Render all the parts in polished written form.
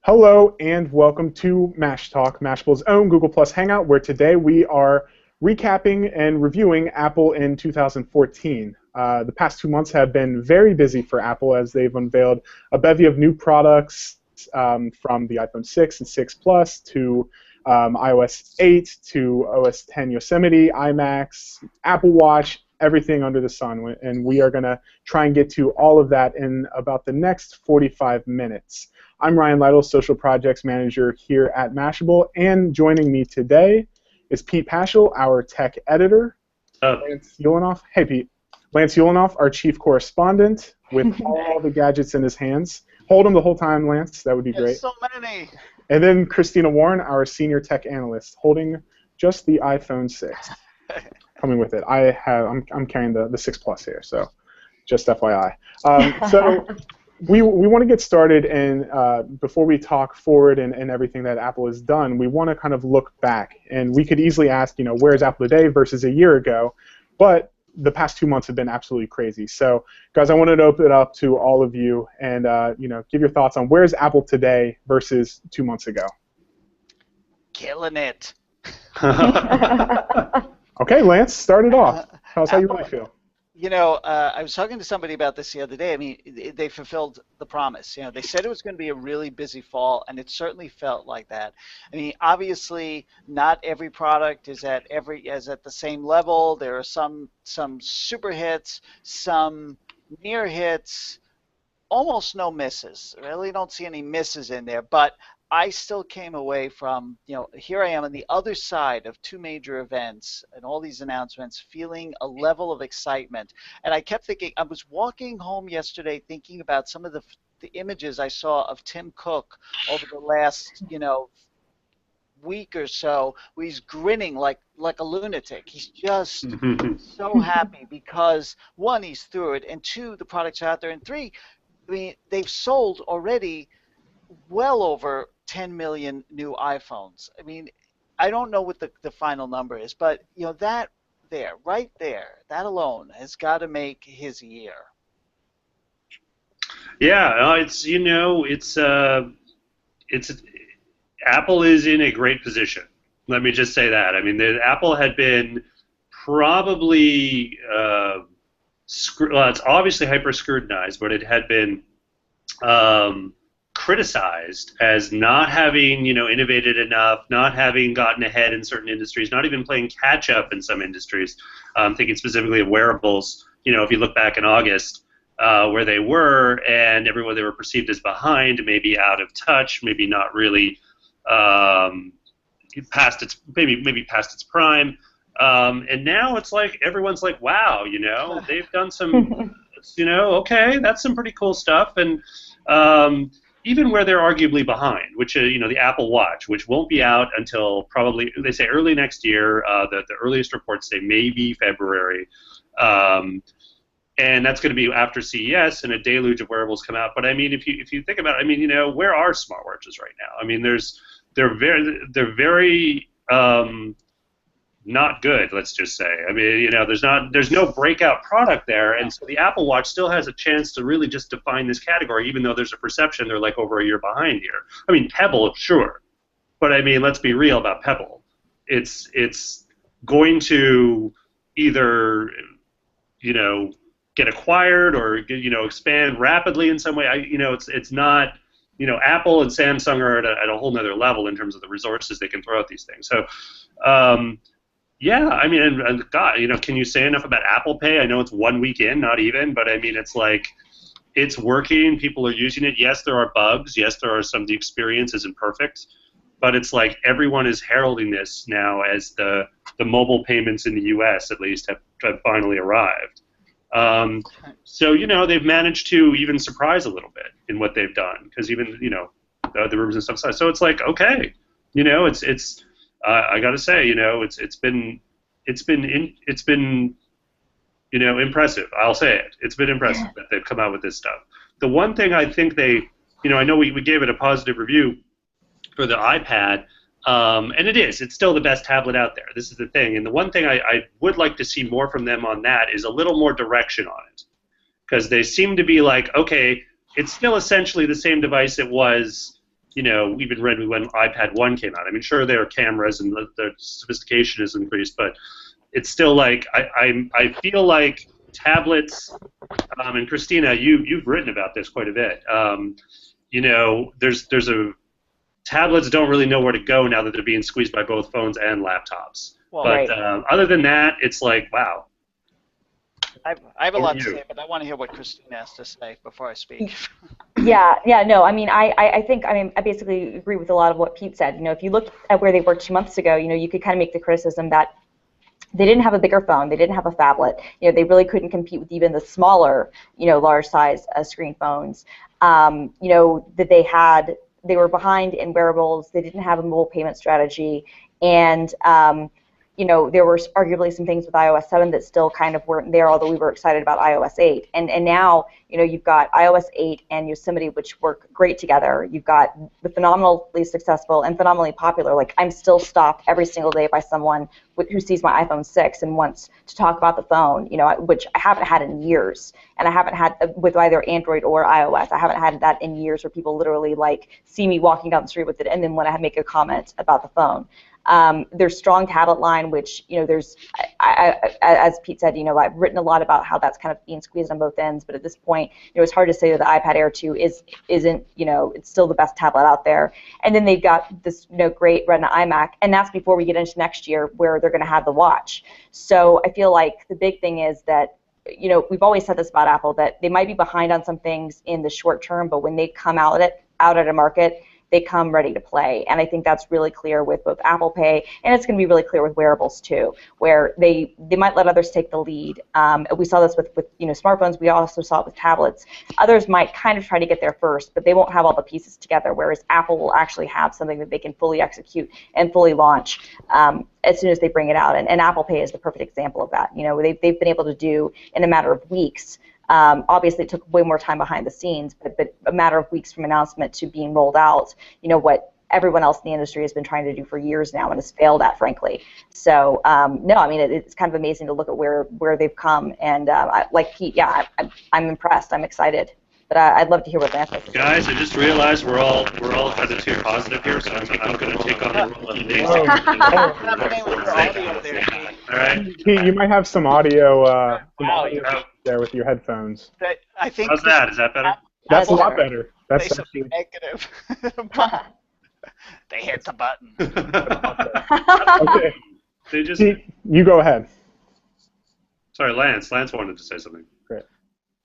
Hello and welcome to MashTalk, Mashable's own Google Plus Hangout, where today we are recapping and reviewing Apple in 2014. The past 2 months have been very busy for Apple as they've unveiled a bevy of new products from the iPhone 6 and 6 Plus to iOS 8 to OS X Yosemite, iMacs, Apple Watch, everything under the sun. And we are going to try and get to all of that in about the next 45 minutes. I'm Ryan Lytle, Social Projects Manager here at Mashable, and joining me today is Pete Paschal, our tech editor. Lance Ulanoff. Hey, Pete. Lance Ulanoff, our chief correspondent, with all the gadgets in his hands. Hold them the whole time, Lance. That would be great. So many. And then Christina Warren, our senior tech analyst, holding just the iPhone 6. Coming with it. I'm carrying the 6 Plus here, so just FYI. So we want to get started, and before we talk forward and everything that Apple has done, we want to kind of look back. And we could easily ask, where's Apple today versus a year ago? But the past 2 months have been absolutely crazy. So, guys, I wanted to open it up to all of you and give your thoughts on where's Apple today versus 2 months ago. Killing it. Okay, Lance, start it off. Tell us how you really feel. I was talking to somebody about this the other day. I mean, they fulfilled the promise. They said it was going to be a really busy fall, and it certainly felt like that. I mean, obviously, not every product is at the same level. There are some super hits, some near hits, almost no misses. I really don't see any misses in there, but I still came away from, here I am on the other side of two major events and all these announcements, feeling a level of excitement. And I kept thinking, I was walking home yesterday thinking about some of the images I saw of Tim Cook over the last, week or so, where he's grinning like a lunatic. He's just so happy because, one, he's through it, and two, the product's out there, and three, I mean, they've sold already well over 10 million new iPhones. I mean, I don't know what the final number is, but that right there, that alone has got to make his year. Yeah, it's Apple is in a great position. Let me just say that. I mean, Apple had been probably it's obviously hyper scrutinized, but it had been criticized as not having, innovated enough, not having gotten ahead in certain industries, not even playing catch up in some industries. I'm thinking specifically of wearables. If you look back in August, where they were, and everyone they were perceived as behind, maybe out of touch, maybe not really past its prime. And now it's like everyone's like, wow, they've done some, okay, that's some pretty cool stuff, and even where they're arguably behind, which the Apple Watch, which won't be out until probably, they say early next year. The earliest reports say maybe February, and that's going to be after CES, and a deluge of wearables come out. But I mean, if you think about it, I mean, where are smartwatches right now? I mean, they're very not good, let's just say. I mean, there's no breakout product there, and so the Apple Watch still has a chance to really just define this category, even though there's a perception they're like over a year behind here. I mean, Pebble, sure, but I mean, let's be real about Pebble. It's going to either, get acquired or expand rapidly in some way. It's not. Apple and Samsung are at a whole nother level in terms of the resources they can throw at these things. So. Yeah, I mean, and God, can you say enough about Apple Pay? I know it's 1 week in, not even, but I mean, it's like, it's working, people are using it. Yes, there are bugs. Yes, the experience isn't perfect, but it's like everyone is heralding this now as the mobile payments in the U.S. at least have finally arrived. So, they've managed to even surprise a little bit in what they've done, because even, the rumors and stuff. So it's like, okay, it's I got to say, it's been impressive. I'll say it. It's been impressive that they've come out with this stuff. The one thing I think they, I know we gave it a positive review for the iPad, and it's still the best tablet out there. This is the thing. And the one thing I would like to see more from them on that is a little more direction on it, because they seem to be like, okay, it's still essentially the same device it was even when iPad 1 came out. I mean, sure, there are cameras and the sophistication has increased, but it's still like I feel like tablets, and Christina, you've written about this quite a bit. There's a tablets don't really know where to go now that they're being squeezed by both phones and laptops. Well, but other than that, it's like, wow. I have a lot to say, but I want to hear what Christina has to say before I speak. No, I mean, I basically agree with a lot of what Pete said. If you look at where they were 2 months ago, you could kind of make the criticism that they didn't have a bigger phone, they didn't have a phablet, they really couldn't compete with even the smaller, large size screen phones, that they were behind in wearables, they didn't have a mobile payment strategy, and there were arguably some things with iOS 7 that still kind of weren't there, although we were excited about iOS 8. And now, you've got iOS 8 and Yosemite, which work great together. You've got the phenomenally successful and phenomenally popular. Like, I'm still stopped every single day by someone who sees my iPhone 6 and wants to talk about the phone, which I haven't had in years. And I haven't had with either Android or iOS. I haven't had that in years where people literally see me walking down the street with it and then want to make a comment about the phone. There's strong tablet line, which there's, as Pete said, I've written a lot about how that's kind of being squeezed on both ends. But at this point, it's hard to say that the iPad Air 2 isn't it's still the best tablet out there. And then they've got this great Retina iMac, and that's before we get into next year where they're going to have the watch. So I feel like the big thing is that we've always said this about Apple, that they might be behind on some things in the short term, but when they come out at a market, they come ready to play. And I think that's really clear with both Apple Pay, and it's going to be really clear with wearables too, where they might let others take the lead. We saw this with smartphones. We also saw it with tablets. Others might kind of try to get there first, but they won't have all the pieces together, whereas Apple will actually have something that they can fully execute and fully launch as soon as they bring it out. And Apple Pay is the perfect example of that. They've been able to do in a matter of weeks. Obviously, it took way more time behind the scenes, but a matter of weeks from announcement to being rolled out, what everyone else in the industry has been trying to do for years now and has failed at, frankly. So, no, I mean, it's kind of amazing to look at where they've come. And like Pete, I'm impressed. I'm excited. But I'd love to hear what Lance has to say. Guys, I just realized we're all kind of too positive here, so I'm going to take on the role of Daisy. All right. Pete, you might have some audio, there with your headphones. I think. How's that? Is that better? That's a lot better. That's actually negative. They hit the button. Okay. They just. Pete, you go ahead. Sorry, Lance. Lance wanted to say something. Great.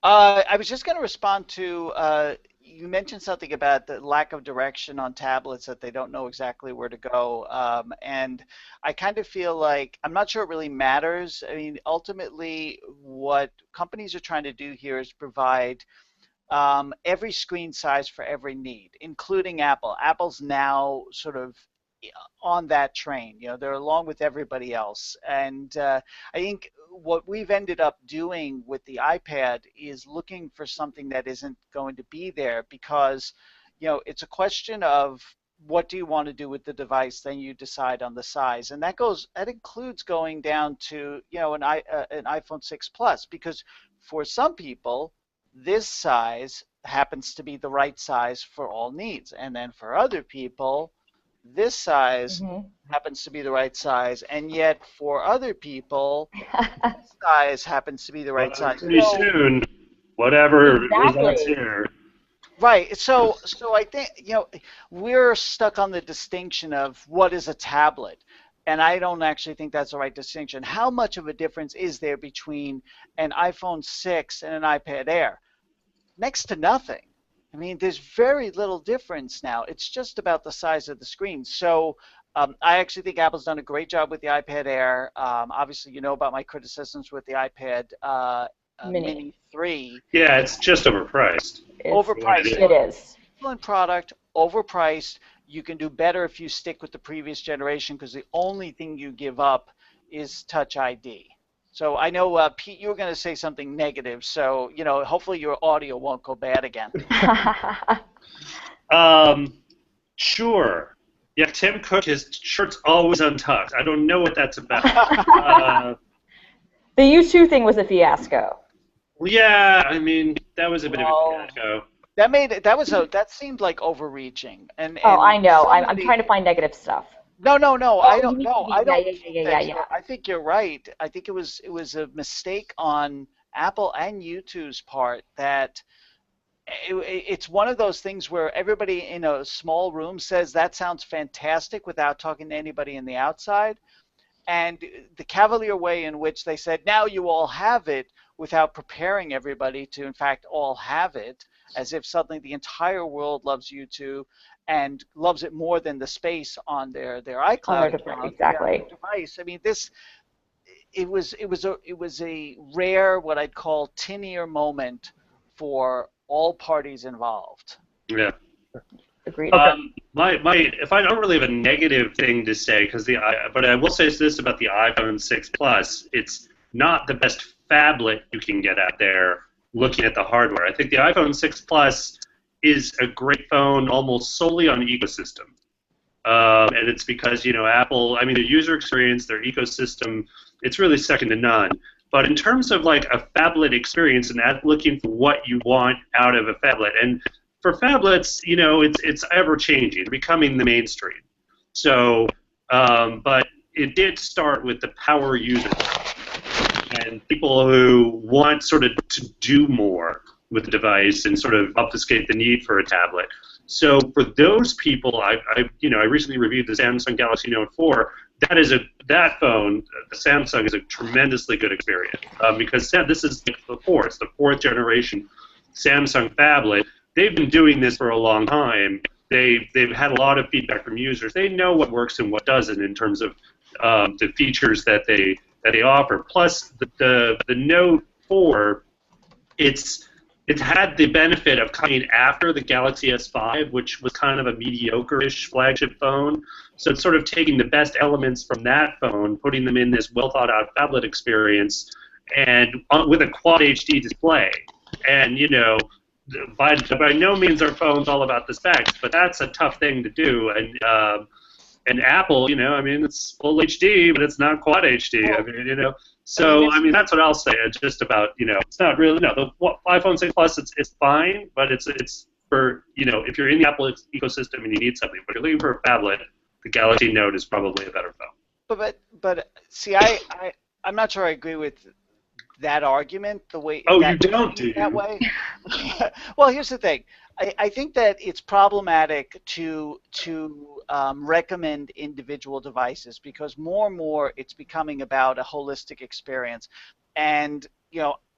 I was just going to respond to, you mentioned something about the lack of direction on tablets, that they don't know exactly where to go, and I kind of feel like, I'm not sure it really matters. I mean, ultimately, what companies are trying to do here is provide every screen size for every need, including Apple. Apple's now sort of on that train. They're along with everybody else, and I think what we've ended up doing with the iPad is looking for something that isn't going to be there, because it's a question of what do you want to do with the device, then you decide on the size, and that includes going down to an iPhone 6 Plus, because for some people this size happens to be the right size for all needs, and then for other people this size happens to be the right size, and yet for other people, this size happens to be the right size. Pretty soon, whatever results here. Right. So I think we're stuck on the distinction of what is a tablet, and I don't actually think that's the right distinction. How much of a difference is there between an iPhone 6 and an iPad Air? Next to nothing. I mean, there's very little difference now. It's just about the size of the screen. So I actually think Apple's done a great job with the iPad Air. Obviously, about my criticisms with the iPad Mini 3. Yeah, it's just overpriced. Overpriced. It is. Excellent product, overpriced. You can do better if you stick with the previous generation, because the only thing you give up is Touch ID. So I know, Pete, you were going to say something negative, so, hopefully your audio won't go bad again. Sure. Yeah, Tim Cook, his shirt's always untucked. I don't know what that's about. The U2 thing was a fiasco. Yeah, I mean, that was a bit of a fiasco. that seemed like overreaching. Oh, I And know. I'm somebody, trying to find negative stuff. no, Oh, I you don't, mean, no, I yeah, don't yeah, think yeah, yeah, that. yeah. I think you're right. I think it was a mistake on Apple and YouTube's part that it's one of those things where everybody in a small room says that sounds fantastic without talking to anybody in the outside. And the cavalier way in which they said, now you all have it, without preparing everybody to, in fact, all have it, as if suddenly the entire world loves YouTube and loves it more than the space on their On their iCloud device, account, exactly. device. I mean, it was a rare, what I'd call tin-ear moment for all parties involved. Yeah. Agreed. If I don't really have a negative thing to say, but I will say this about the iPhone 6 Plus, it's not the best phablet you can get out there looking at the hardware. I think the iPhone 6 Plus is a great phone almost solely on the ecosystem. And it's because, Apple, I mean, their user experience, their ecosystem, it's really second to none. But in terms of like a phablet experience and looking for what you want out of a phablet, and for phablets, it's ever changing, becoming the mainstream. So, but it did start with the power users and people who want sort of to do more with the device and sort of obfuscate the need for a tablet. So for those people, I recently reviewed the Samsung Galaxy Note 4. That phone, the Samsung, is a tremendously good experience because this is the fourth generation Samsung phablet. They've been doing this for a long time. They've had a lot of feedback from users. They know what works and what doesn't in terms of the features that they offer. Plus, the Note 4, it's had the benefit of coming after the Galaxy S5, which was kind of a mediocre-ish flagship phone. So it's sort of taking the best elements from that phone, putting them in this well-thought-out phablet experience, and with a Quad HD display. And by no means are phones all about the specs, but that's a tough thing to do. And Apple, it's full HD, but it's not Quad HD. So that's what I'll say. It's just about it's not really the iPhone 6 Plus. It's fine, but it's for if you're in the Apple ecosystem and you need something, but you're looking for a phablet, the Galaxy Note is probably a better phone. But see, I'm not sure I agree with that argument the way. Oh, you don't, do you? That way. Well, here's the thing. I think that it's problematic to recommend individual devices because more and more it's becoming about a holistic experience. And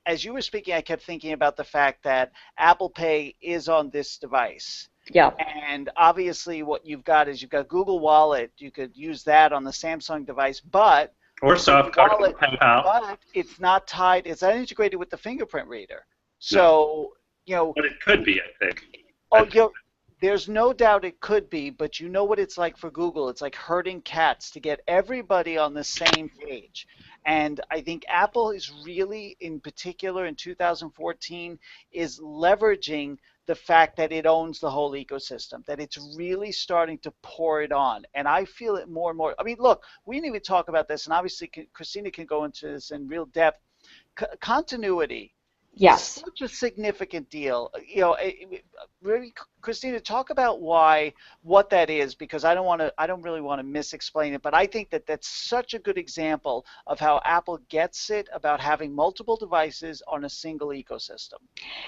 as you were speaking, I kept thinking about the fact that Apple Pay is on this device. Yeah. And obviously, what you've got Google Wallet. You could use that on the Samsung device, but or soft card wallet, but it's not tied. It's not integrated with the fingerprint reader. So but it could be, I think. Oh, there's no doubt it could be, but you know what it's like for Google. It's like herding cats to get everybody on the same page. And I think Apple is really, in particular in 2014, is leveraging the fact that it owns the whole ecosystem, that it's really starting to pour it on. And I feel it more and more. I mean, look, we didn't even talk about this, and obviously Christina can go into this in real depth. Continuity. Yes. It's such a significant deal. Really, Christina, talk about what that is, because I don't really want to misexplain it, but I think that that's such a good example of how Apple gets it about having multiple devices on a single ecosystem.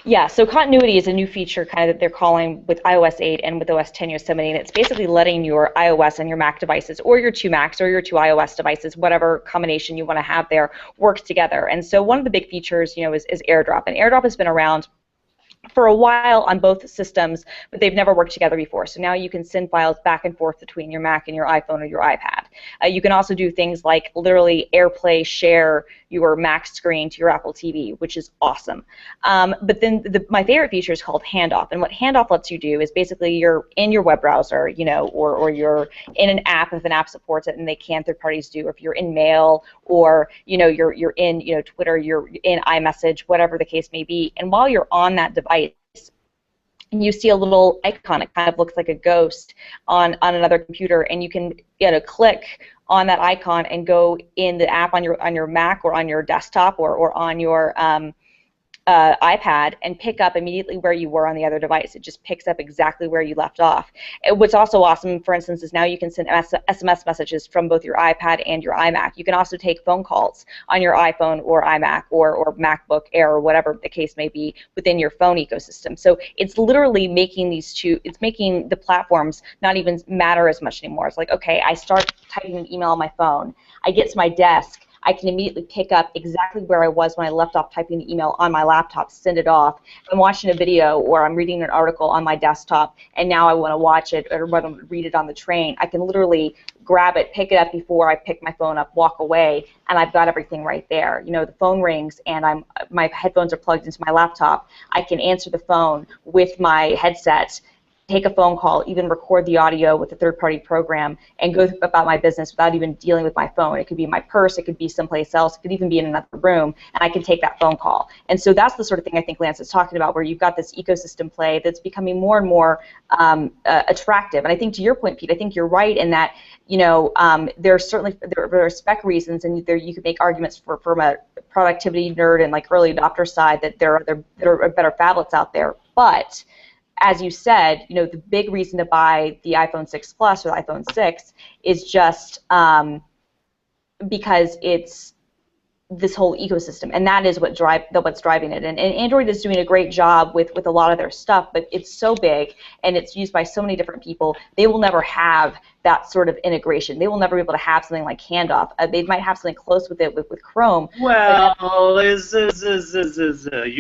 Yeah, so continuity is a new feature kind of that they're calling with iOS 8 and with OS X Yosemite, and it's basically letting your iOS and your Mac devices, or your two Macs or your two iOS devices, whatever combination you want to have there, work together. And so one of the big features, is AirDrop. And AirDrop has been around for a while on both systems, but they've never worked together before. So now you can send files back and forth between your Mac and your iPhone or your iPad. You can also do things like literally AirPlay share your Mac screen to your Apple TV, which is awesome. But then my favorite feature is called Handoff. And what Handoff lets you do is basically you're in your web browser, or you're in an app if an app supports it, and they can, third parties do. If you're in Mail, or you're in Twitter, you're in iMessage, whatever the case may be. And while you're on that device, and you see a little icon, it kind of looks like a ghost on another computer, and you can click on that icon and go in the app on your Mac or on your desktop or on your iPad and pick up immediately where you were on the other device. It just picks up exactly where you left off. And what's also awesome, for instance, is now you can send SMS messages from both your iPad and your iMac. You can also take phone calls on your iPhone or iMac or MacBook Air or whatever the case may be within your phone ecosystem. So it's literally making it's making the platforms not even matter as much anymore. It's like, okay, I start typing an email on my phone, I get to my desk, I can immediately pick up exactly where I was when I left off typing the email on my laptop, send it off. I'm watching a video or I'm reading an article on my desktop, and now I want to watch it or want to read it on the train. I can literally grab it, pick it up before I pick my phone up, walk away, and I've got everything right there. You know, the phone rings and my headphones are plugged into my laptop. I can answer the phone with my headset, take a phone call, even record the audio with a third-party program, and go about my business without even dealing with my phone. It could be in my purse, it could be someplace else, it could even be in another room, and I can take that phone call. And so that's the sort of thing I think Lance is talking about, where you've got this ecosystem play that's becoming more and more attractive. And I think to your point, Pete, I think you're right in that, you know, there are spec reasons, and you could make arguments from a productivity nerd and like early adopter side that there are better phablets out there, but as you said, you know, the big reason to buy the iPhone 6 Plus or the iPhone 6 is just because it's this whole ecosystem, and that is what's driving it. And Android is doing a great job with a lot of their stuff, but it's so big and it's used by so many different people. They will never have that sort of integration. They will never be able to have something like handoff. They might have something close with it with Chrome. Well, you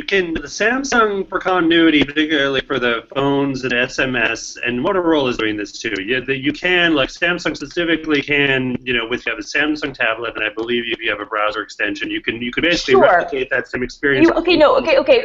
can, the Samsung for continuity, particularly for the phones and SMS, and Motorola is doing this too. You can, like Samsung specifically can, you know, if you have a Samsung tablet, and I believe if you have a browser extension, you can basically replicate that same experience. Okay.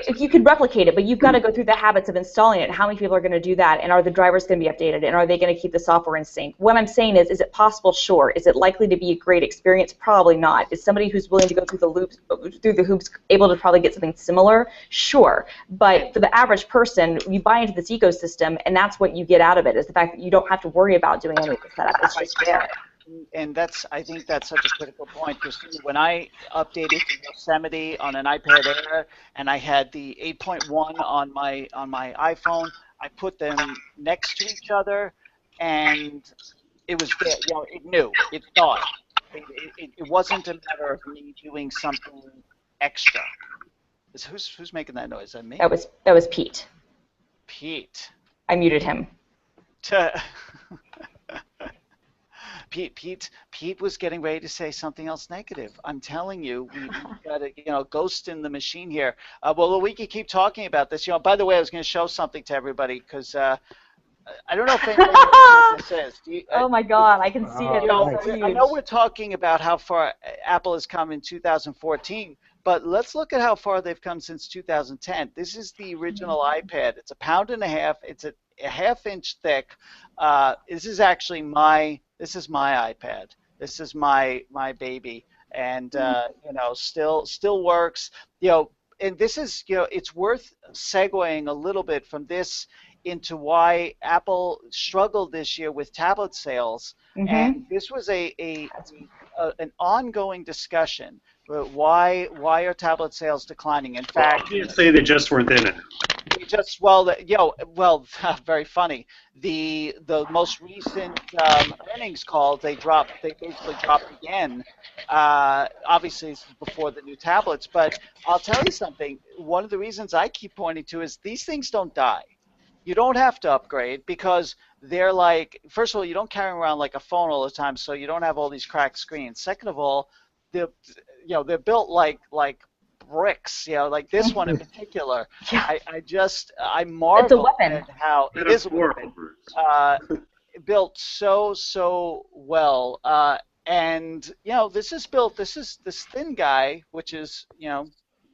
If you could replicate it, but you've got to go through the habits of installing it. How many people are going to do that? And are the drivers going to be updated? And are they going to keep the software in sync? What I'm saying is it possible? Sure. Is it likely to be a great experience? Probably not. Is somebody who's willing to go through the hoops able to probably get something similar? Sure. But for the average person, you buy into this ecosystem, and that's what you get out of it, is the fact that you don't have to worry about doing any of the setup. It's just there. And I think that's such a critical point, because when I updated to Yosemite on an iPad Air and I had the 8.1 on my iPhone, I put them next to each other, and it was there. You know, it knew, it thought. It wasn't a matter of me doing something extra. Who's making that noise? Is that me? That was Pete. Pete. I muted him. Pete was getting ready to say something else negative. I'm telling you, we've got a ghost in the machine here. Well, we could keep talking about this. You know, by the way, I was going to show something to everybody, because I don't know if anybody knows what this is. Oh my God, I can see it. I know we're talking about how far Apple has come in 2014, but let's look at how far they've come since 2010. This is the original iPad. It's 1.5 pounds. It's a half-inch thick. This is actually my iPad. This is my baby, and you know, still works. You know, and this is, you know, it's worth segueing a little bit from this into why Apple struggled this year with tablet sales, and this was an ongoing discussion. Why are tablet sales declining? In fact, you say they just weren't in it. Very funny. The most recent earnings call, they basically dropped again. Obviously, it's before the new tablets, but I'll tell you something. One of the reasons I keep pointing to is these things don't die. You don't have to upgrade, because they're like, first of all, you don't carry around like a phone all the time, so you don't have all these cracked screens. Second of all, they're built like bricks, you know, like this one in particular. Yeah. I marvel at how it is a weapon. Built so well. And you know, this is this thin guy, which is, you know,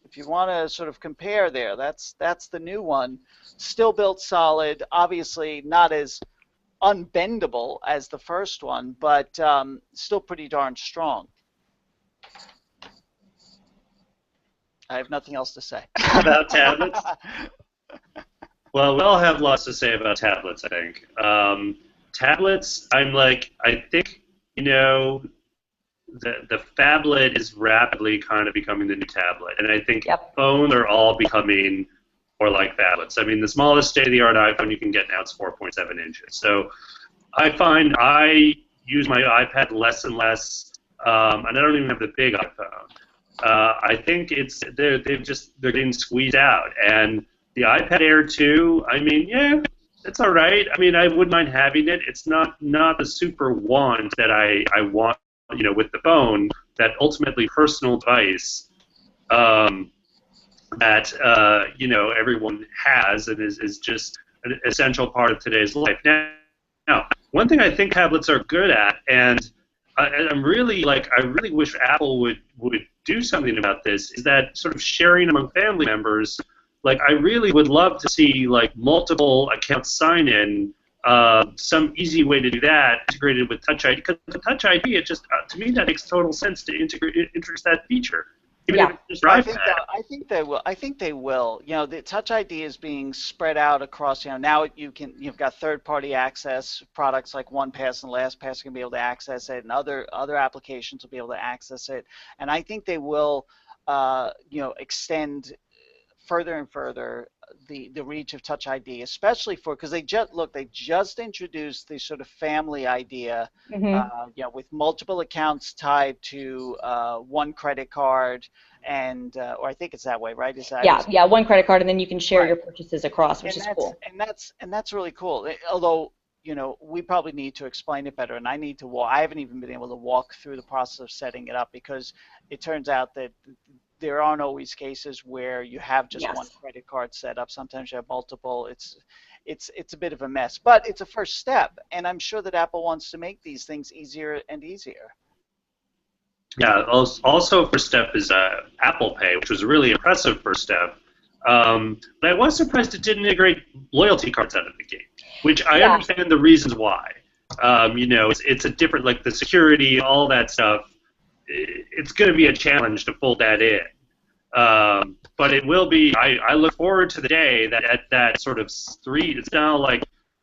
if you want to sort of compare there, that's the new one. Still built solid, obviously not as unbendable as the first one, but still pretty darn strong. I have nothing else to say. About tablets? Well, we all have lots to say about tablets, I think. Tablets, I think, you know, the phablet is rapidly kind of becoming the new tablet, and I think phones are all becoming more like phablets. I mean, the smallest state-of-the-art iPhone you can get now is 4.7 inches. So I find I use my iPad less and less, and I don't even have the big iPhone. I think they're getting squeezed out, and the iPad Air 2. I mean, yeah, it's all right. I mean, I wouldn't mind having it. It's not the super wand that I want, with the phone. That ultimately personal device that everyone has and is just an essential part of today's life. Now, one thing I think tablets are good at, and I really wish Apple would do something about this, is that sort of sharing among family members. Like, I really would love to see multiple account sign-in. Some easy way to do that, integrated with Touch ID, because the Touch ID, it just to me that makes total sense to introduce that feature. Even if it's just I think they will. I think they will. The Touch ID is being spread out across. Now you've got third-party access products like OnePass and LastPass can be able to access it, and other applications will be able to access it. And I think they will, extend further and further the reach of Touch ID, especially because they just introduced the sort of family idea, with multiple accounts tied to one credit card, and or I think it's that way, right? One credit card, and then you can share your purchases across, which is cool. And that's really cool. Although we probably need to explain it better, and I haven't even been able to walk through the process of setting it up, because it turns out that there aren't always cases where you have just one credit card set up. Sometimes you have multiple. It's a bit of a mess, but it's a first step, and I'm sure that Apple wants to make these things easier and easier. Yeah. Also, first step is Apple Pay, which was a really impressive first step. But I was surprised it didn't integrate loyalty cards out of the gate, which I understand the reasons why. It's a different, the security, all that stuff. It's going to be a challenge to pull that in. But it will be. I look forward to the day that at that sort of it's now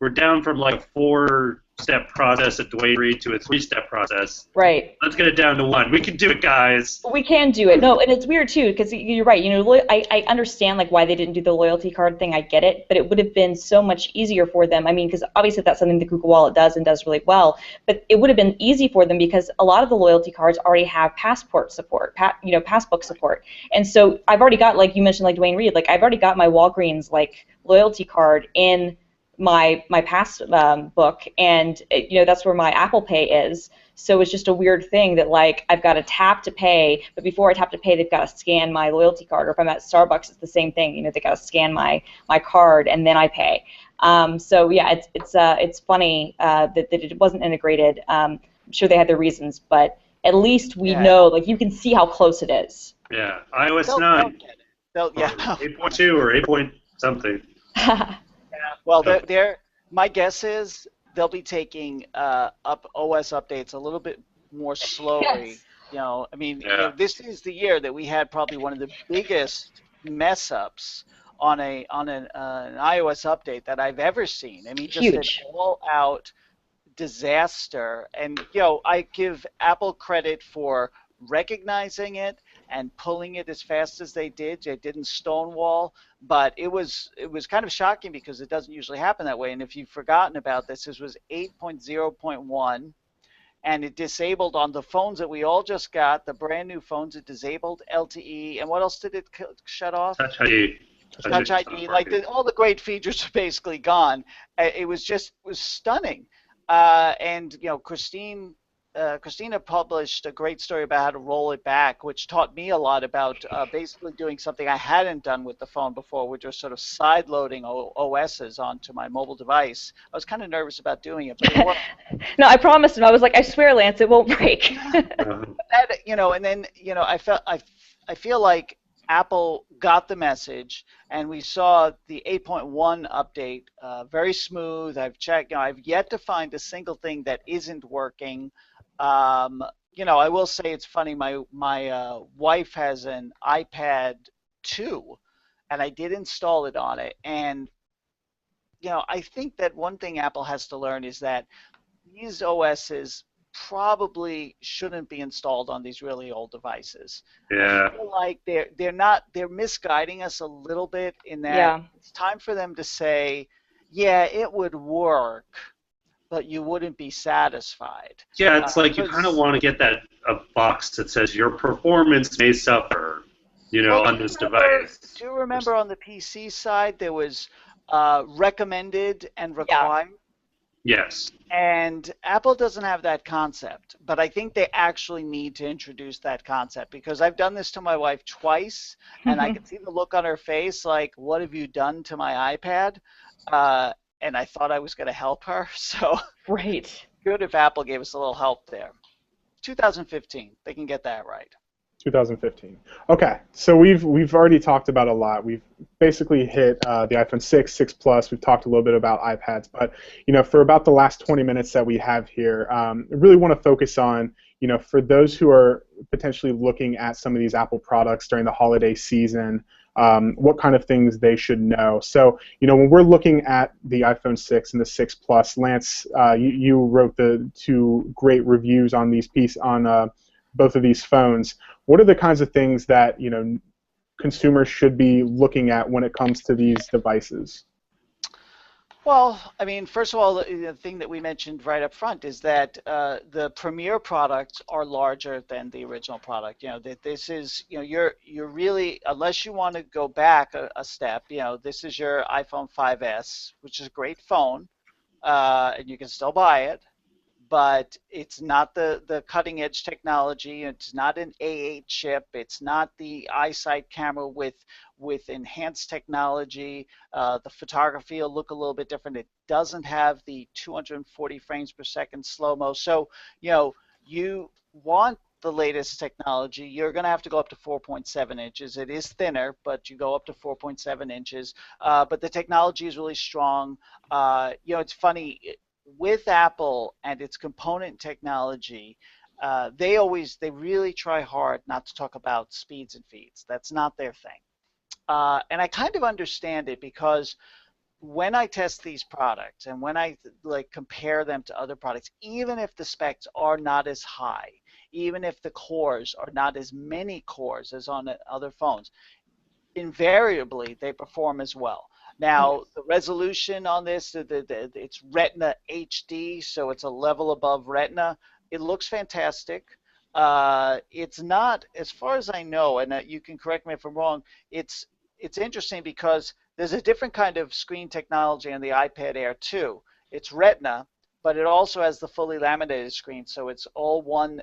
we're down from a 4-step process at Dwayne Reed to a 3-step process. Right. Let's get it down to 1. We can do it, guys. We can do it. No, and it's weird too, because you're right. I understand why they didn't do the loyalty card thing. I get it, but it would have been so much easier for them. I mean, because obviously that's something the Google Wallet does and does really well. But it would have been easy for them because a lot of the loyalty cards already have passport support, passbook support. And so I've already got, like you mentioned, Dwayne Reed. I've already got my Walgreens loyalty card in my passbook, and that's where my Apple Pay is. So it's just a weird thing that I've got to tap to pay, but before I tap to pay, they've got to scan my loyalty card. Or if I'm at Starbucks, it's the same thing. They got to scan my card and then I pay. So yeah, it's funny that it wasn't integrated. I'm sure they had their reasons, but at least we know you can see how close it is. Yeah, iOS 9. 8.2 or 8 point something. Well, my guess is they'll be taking up OS updates a little bit more slowly. Yes. This is the year that we had probably one of the biggest mess ups on an iOS update that I've ever seen. I mean, just Huge. an all-out disaster. And I give Apple credit for recognizing it and pulling it as fast as they did. They didn't stonewall, but it was kind of shocking because it doesn't usually happen that way. And if you've forgotten about this was 8.0.1, and it disabled on the phones that we all just got, the brand new phones. It disabled LTE, and what else did it shut off? Touch ID. Touch ID. All the great features are basically gone. It was stunning. And Christina published a great story about how to roll it back, which taught me a lot about basically doing something I hadn't done with the phone before, which was sort of side-loading OSs onto my mobile device. I was kind of nervous about doing it, but it worked. No, I promised him. I was like, I swear, Lance, it won't break. And then I feel like Apple got the message, and we saw the 8.1 update very smooth. I've checked. I've yet to find a single thing that isn't working. I will say it's funny. My wife has an iPad 2, and I did install it on it. And I think that one thing Apple has to learn is that these OSs probably shouldn't be installed on these really old devices. Yeah. I feel like they're misguiding us a little bit in that Yeah. it's time for them to say, yeah, it would work, but you wouldn't be satisfied. Yeah, it's like you kind of 'Cause want to get that a box that says your performance may suffer, Well, on this device. do you remember on the PC side there was recommended and Yeah. required? Yes. And Apple doesn't have that concept, but I think they actually need to introduce that concept because I've done this to my wife twice, and I can see the look on her face like, "What have you done to my iPad?" And I thought I was going to help her, so Right. good if Apple gave us a little help there. 2015, they can get that right. 2015. Okay, so we've already talked about a lot. We've basically hit the iPhone 6, 6 Plus. We've talked a little bit about iPads, but for about the last 20 minutes that we have here, I really want to focus on for those who are potentially looking at some of these Apple products during the holiday season, what kind of things they should know. So when we're looking at the iPhone 6 and the 6 Plus, Lance, you wrote the 2 great reviews on both of these phones. What are the kinds of things that consumers should be looking at when it comes to these devices? Well, I mean, first of all, the thing that we mentioned right up front is that the Premier products are larger than the original product. That this is, you're really, unless you want to go back a step, this is your iPhone 5S, which is a great phone, and you can still buy it. But it's not the cutting edge technology. It's not an A8 chip. It's not the iSight camera with enhanced technology. The photography will look a little bit different. It doesn't have the 240 frames per second slow-mo. So, you want the latest technology, you're going to have to go up to 4.7 inches. It is thinner, but you go up to 4.7 inches. But the technology is really strong. It's funny. With Apple and its component technology, they really try hard not to talk about speeds and feeds. That's not their thing. And I kind of understand it because when I test these products and when I compare them to other products, even if the specs are not as high, even if the cores are not as many cores as on other phones, invariably they perform as well. Now, the resolution on this, it's Retina HD, so it's a level above Retina. It looks fantastic. It's not, as far as I know, and you can correct me if I'm wrong, it's interesting because there's a different kind of screen technology on the iPad Air 2. It's Retina, but it also has the fully laminated screen, so it's one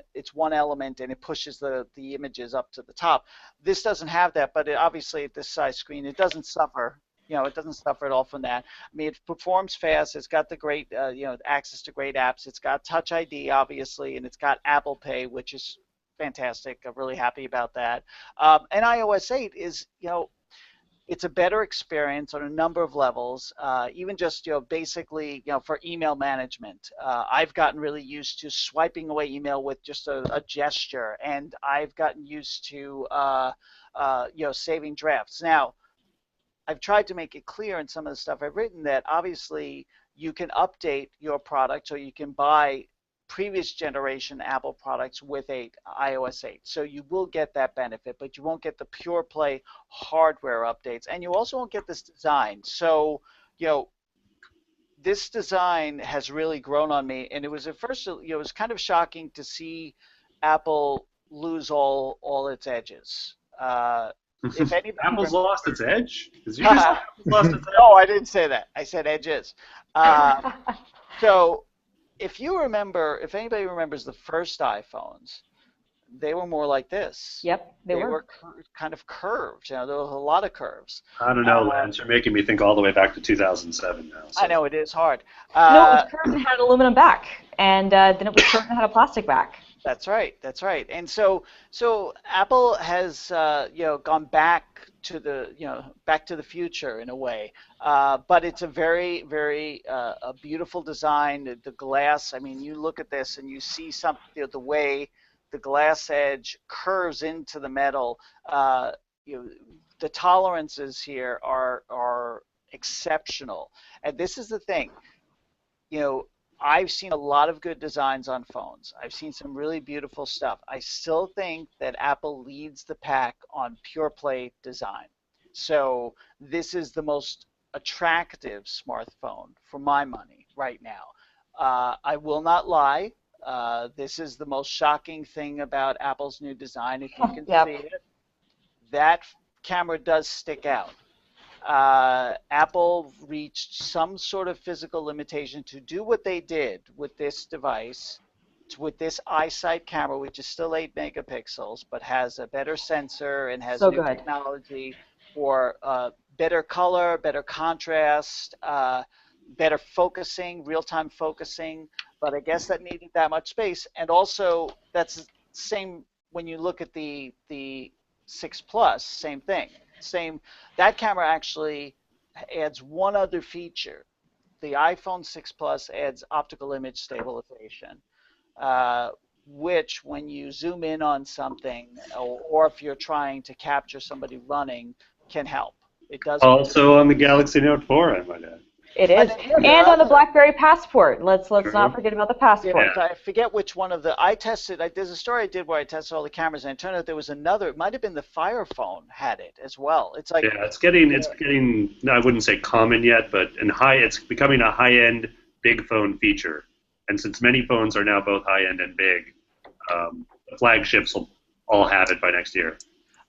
element, and it pushes the images up to the top. This doesn't have that, but obviously at this size screen, it doesn't suffer. It doesn't suffer at all from that. I mean, it performs fast. It's got the great, access to great apps. It's got Touch ID, obviously, and it's got Apple Pay, which is fantastic. I'm really happy about that. And iOS 8 is, it's a better experience on a number of levels, even just, basically, for email management. I've gotten really used to swiping away email with just a gesture, and I've gotten used to, saving drafts. Now, I've tried to make it clear in some of the stuff I've written that obviously you can update your product, or you can buy previous generation Apple products with iOS 8. So you will get that benefit, but you won't get the pure play hardware updates, and you also won't get this design. So, this design has really grown on me, and it was at first, it was kind of shocking to see Apple lose all its edges. If anybody Apple's lost its edge? Did you just say Apple's lost its edge? No, I didn't say that. I said edges. So if anybody remembers the first iPhones, they were more like this. Yep, they were. Kind of curved. There was a lot of curves. I don't know, Lance. You're making me think all the way back to 2007 now. So. I know, it is hard. No, it was curved and had an aluminum back, and then it was curved and had a plastic back. That's right. That's right. And so Apple has gone back to the future in a way, but it's a very, very a beautiful design. The glass. I mean, you look at this and you see something, the way the glass edge curves into the metal. The tolerances here are exceptional. And this is the thing. I've seen a lot of good designs on phones. I've seen some really beautiful stuff. I still think that Apple leads the pack on pure play design. So this is the most attractive smartphone for my money right now. I will not lie. This is the most shocking thing about Apple's new design. If you can Yep. see it, that camera does stick out. Apple reached some sort of physical limitation to do what they did with this device, with this iSight camera, which is still 8 megapixels, but has a better sensor and has So new good. technology for better color, better contrast, better focusing, real-time focusing. But I guess that needed that much space, and also that's the same when you look at the 6 Plus, same thing. That camera actually adds one other feature. The iPhone 6 Plus adds optical image stabilization, which when you zoom in on something, or if you're trying to capture somebody running, can help. It does. Also on the Galaxy Note 4, I might add. It is. And on the BlackBerry Passport. Let's not forget about the Passport. Yeah, I forget which one of the. There's a story I did where I tested all the cameras, and it turned out there was another. It might have been the Fire Phone had it as well. It's like. Yeah, it's getting. No, I wouldn't say common yet, but it's becoming a high-end big phone feature. And since many phones are now both high-end and big, the flagships will all have it by next year.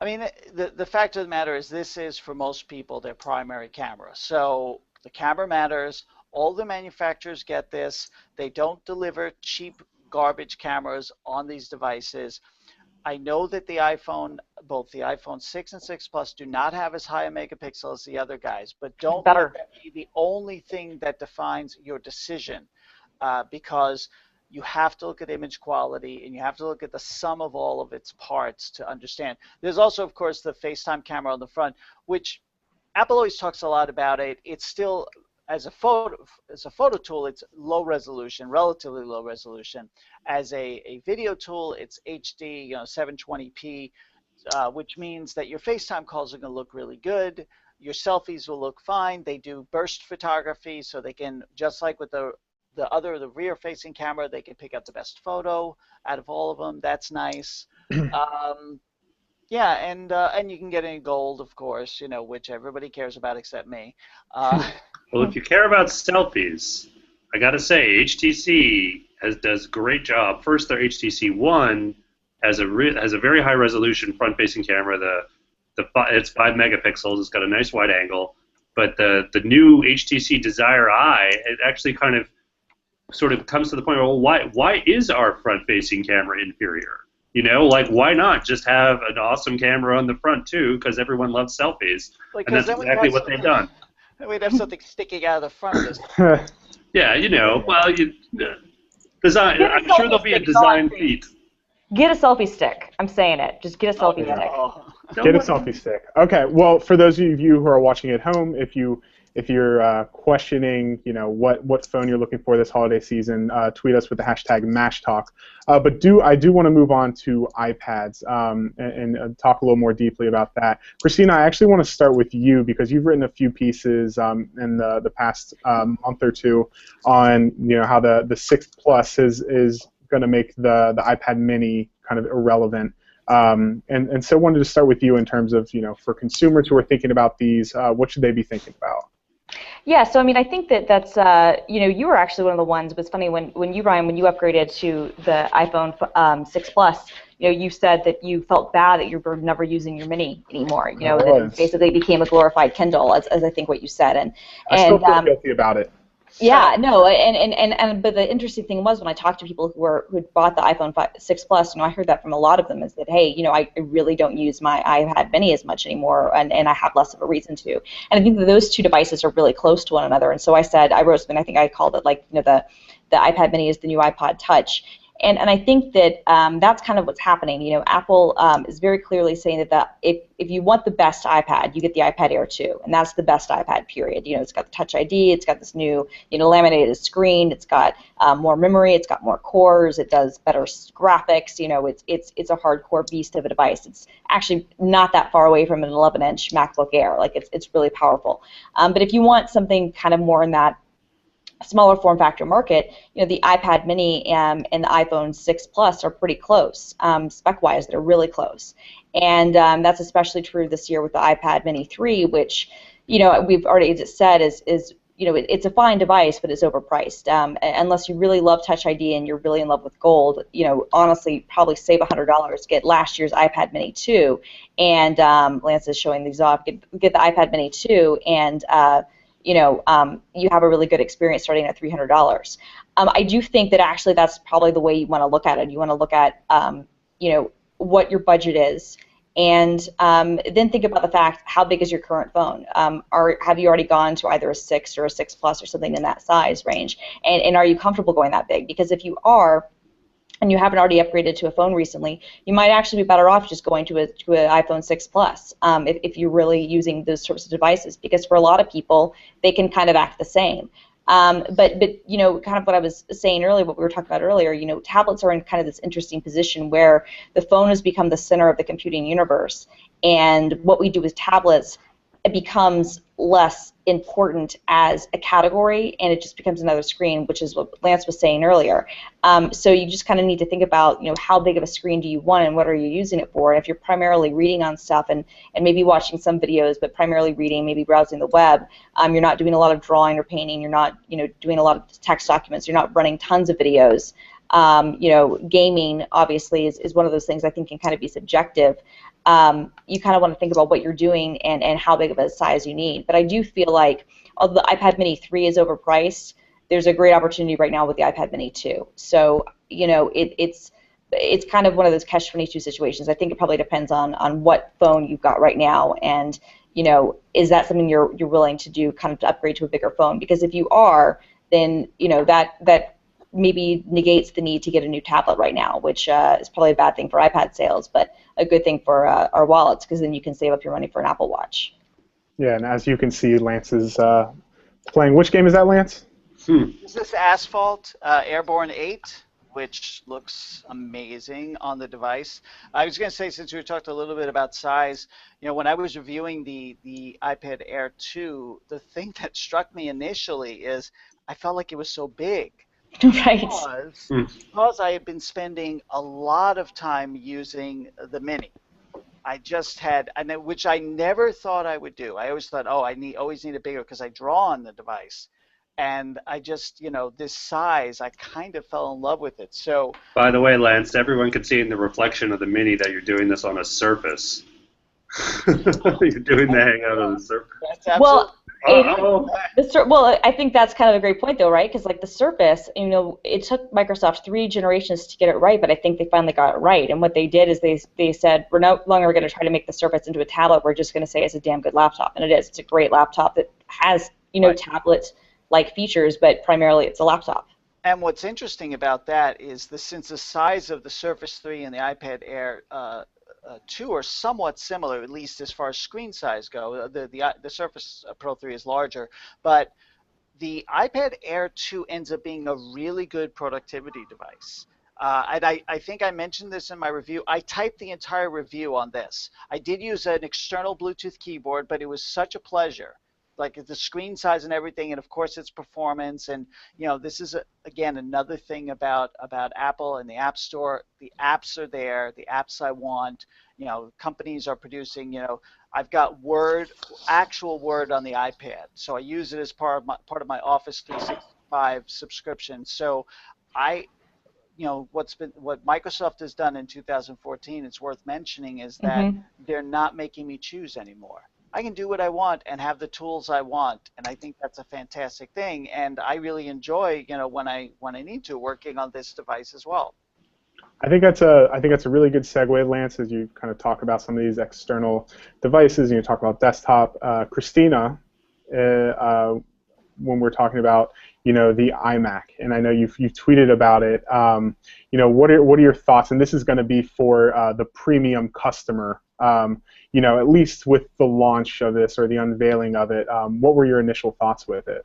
I mean, the fact of the matter is, this is for most people their primary camera. So the camera matters. All the manufacturers get this. They don't deliver cheap garbage cameras on these devices. I know that both the iPhone 6 and 6 Plus do not have as high a megapixel as the other guys, but don't let that be the only thing that defines your decision, because you have to look at image quality and you have to look at the sum of all of its parts to understand. There's also, of course, the FaceTime camera on the front, which Apple always talks a lot about it. It's still, as a photo tool, it's low resolution, relatively low resolution. As a video tool, it's HD, 720p, which means that your FaceTime calls are going to look really good. Your selfies will look fine. They do burst photography, so they can, just like with the rear-facing camera, they can pick out the best photo out of all of them. That's nice. Yeah, and you can get in gold, of course, which everybody cares about except me. Well, if you care about selfies, I got to say, HTC does a great job. First, their HTC One has a very high resolution front-facing camera. It's 5 megapixels. It's got a nice wide angle. But the new HTC Desire Eye, it actually kind of sort of comes to the point where, well, why is our front-facing camera inferior? Why not just have an awesome camera on the front too? Because everyone loves selfies, and that's exactly what they've done. We'd have something sticking out of the front of this. Yeah, design. I'm sure there'll be a design feat. Get a selfie stick. I'm saying it. Just get a selfie stick. Get a selfie stick. Okay. Well, for those of you who are watching at home, if you're questioning, what phone you're looking for this holiday season, tweet us with the hashtag MashTalk. But I do want to move on to iPads and talk a little more deeply about that. Christina, I actually want to start with you because you've written a few pieces in the past month or two on how the 6 Plus is going to make the iPad Mini kind of irrelevant. And so I wanted to start with you in terms of, for consumers who are thinking about these, what should they be thinking about? Yeah, so I mean, I think that's you were actually one of the ones. It was funny when you, Ryan, when you upgraded to the iPhone 6 Plus, you said that you felt bad that you were never using your Mini anymore. That it basically became a glorified Kindle, as I think what you said. And I still feel guilty about it. Yeah, no, but the interesting thing was when I talked to people who had bought the iPhone 6 Plus, I heard that from a lot of them is that, hey, I really don't use my iPad Mini as much anymore, and I have less of a reason to. And I think that those two devices are really close to one another. And so I wrote something, I think I called it the iPad Mini is the new iPod Touch. And I think that that's kind of what's happening. Apple is very clearly saying that if you want the best iPad, you get the iPad Air 2, and that's the best iPad, period. It's got the Touch ID, it's got this new laminated screen, it's got more memory, it's got more cores, it does better graphics. It's a hardcore beast of a device. It's actually not that far away from an 11-inch MacBook Air. It's really powerful. But if you want something kind of more in that smaller form factor market, the iPad Mini and the iPhone 6 Plus are pretty close, spec-wise. They're really close, and that's especially true this year with the iPad Mini 3, which we've already said is it's a fine device, but it's overpriced. Unless you really love Touch ID and you're really in love with gold, honestly, probably save $100. Get last year's iPad Mini 2, and Lance is showing these off. Get the iPad Mini 2, and you have a really good experience starting at $300. I do think that actually that's probably the way you want to look at it. You want to look at what your budget is, and then think about the fact, how big is your current phone? Have you already gone to either a 6 or a 6 Plus or something in that size range? And are you comfortable going that big? Because if you are, and you haven't already upgraded to a phone recently, you might actually be better off just going to an iPhone 6 Plus if you're really using those sorts of devices, because for a lot of people, they can kind of act the same. But kind of what I was saying earlier, what we were talking about earlier, tablets are in kind of this interesting position where the phone has become the center of the computing universe, and what we do with tablets, it becomes less important as a category, and it just becomes another screen, which is what Lance was saying earlier. So you just kind of need to think about, how big of a screen do you want and what are you using it for? And if you're primarily reading on stuff and maybe watching some videos, but primarily reading, maybe browsing the web, you're not doing a lot of drawing or painting, you're not doing a lot of text documents, you're not running tons of videos. Gaming obviously is one of those things I think can kind of be subjective. You kind of want to think about what you're doing and how big of a size you need. But I do feel like, although the iPad Mini 3 is overpriced, there's a great opportunity right now with the iPad Mini 2. So, it's kind of one of those catch-22 situations. I think it probably depends on what phone you've got right now, and, is that something you're willing to do, kind of to upgrade to a bigger phone? Because if you are, then, that maybe negates the need to get a new tablet right now, which is probably a bad thing for iPad sales, but a good thing for our wallets, because then you can save up your money for an Apple Watch. Yeah, and as you can see, Lance is playing. Which game is that, Lance? Is this Asphalt Airborne 8, which looks amazing on the device. I was going to say, since we talked a little bit about size, when I was reviewing the iPad Air 2, the thing that struck me initially is I felt like it was so big. Right. Because I had been spending a lot of time using the Mini. I just had, which I never thought I would do. I always thought, I always need it bigger because I draw on the device. And I just, this size, I kind of fell in love with it. So. By the way, Lance, everyone can see in the reflection of the Mini that you're doing this on a Surface. You're doing the Hangout on the Surface. That's absolutely. Well, I think that's kind of a great point, though, right? Because like the Surface, it took Microsoft 3 generations to get it right, but I think they finally got it right. And what they did is they said, we're no longer going to try to make the Surface into a tablet. We're just going to say it's a damn good laptop, and it is. It's a great laptop that has tablet-like features, but primarily it's a laptop. And what's interesting about that is since the size of the Surface 3 and the iPad Air 2 are somewhat similar, at least as far as screen size go. The Surface Pro 3 is larger, but the iPad Air 2 ends up being a really good productivity device. And I think I mentioned this in my review. I typed the entire review on this. I did use an external Bluetooth keyboard, but it was such a pleasure. Like the screen size and everything, and of course its performance, and this is again another thing about Apple and the App Store. The apps are there, the apps I want. Companies are producing. I've got actual Word on the iPad, so I use it as part of my Office 365 subscription. So what Microsoft has done in 2014, it's worth mentioning, is that they're not making me choose anymore. I can do what I want and have the tools I want, and I think that's a fantastic thing. And I really enjoy, when I need to, working on this device as well. I think that's a really good segue, Lance, as you kind of talk about some of these external devices and you talk about desktop. Christina, when we're talking about the iMac, and I know you've tweeted about it. What are your thoughts? And this is going to be for the premium customer. At least with the launch of this or the unveiling of it, what were your initial thoughts with it?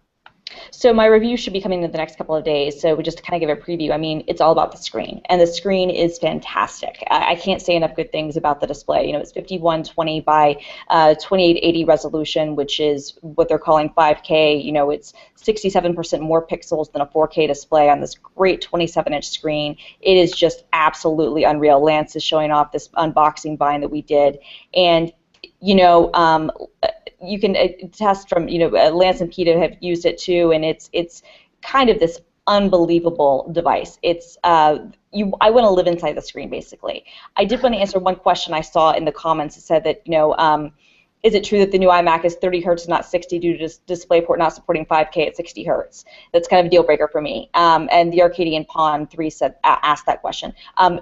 So my review should be coming in the next couple of days. So just to kind of give a preview, I mean, it's all about the screen, and the screen is fantastic. I can't say enough good things about the display. You know, it's 5120 by 2880 resolution, which is what they're calling 5K. You know, it's 67% more pixels than a 4K display on this great 27-inch screen. It is just absolutely unreal. Lance is showing off this unboxing bind that we did, and you know, you can test from, you know, Lance and Peter have used it too, and it's kind of this unbelievable device. It's I want to live inside the screen, basically. I did want to answer one question I saw in the comments. It said that, you know, is it true that the new iMac is 30 hertz and not 60 due to DisplayPort not supporting 5K at 60 hertz? That's kind of a deal breaker for me. And the Arcadian Pawn 3 said, asked that question.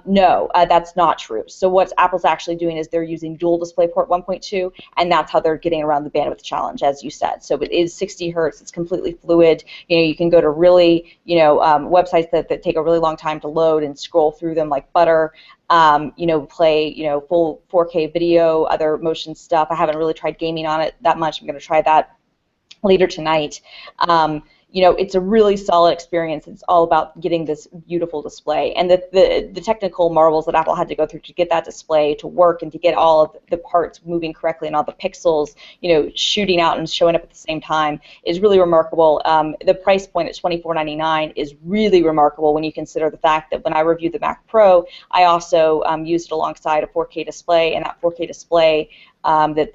No, that's not true. So what Apple's actually doing is they're using dual DisplayPort 1.2, and that's how they're getting around the bandwidth challenge, as you said. So it is 60 hertz. It's completely fluid. You know, you can go to really, you know, websites that take a really long time to load and scroll through them like butter. You know, play, you know, full 4K video, other motion stuff. I haven't really tried gaming on it that much. I'm going to try that later tonight. You know, it's a really solid experience. It's all about getting this beautiful display, and the technical marvels that Apple had to go through to get that display to work and to get all of the parts moving correctly and all the pixels, you know, shooting out and showing up at the same time is really remarkable. The price point at $24.99 is really remarkable when you consider the fact that when I reviewed the Mac Pro, I also used it alongside a 4K display, and that 4K display that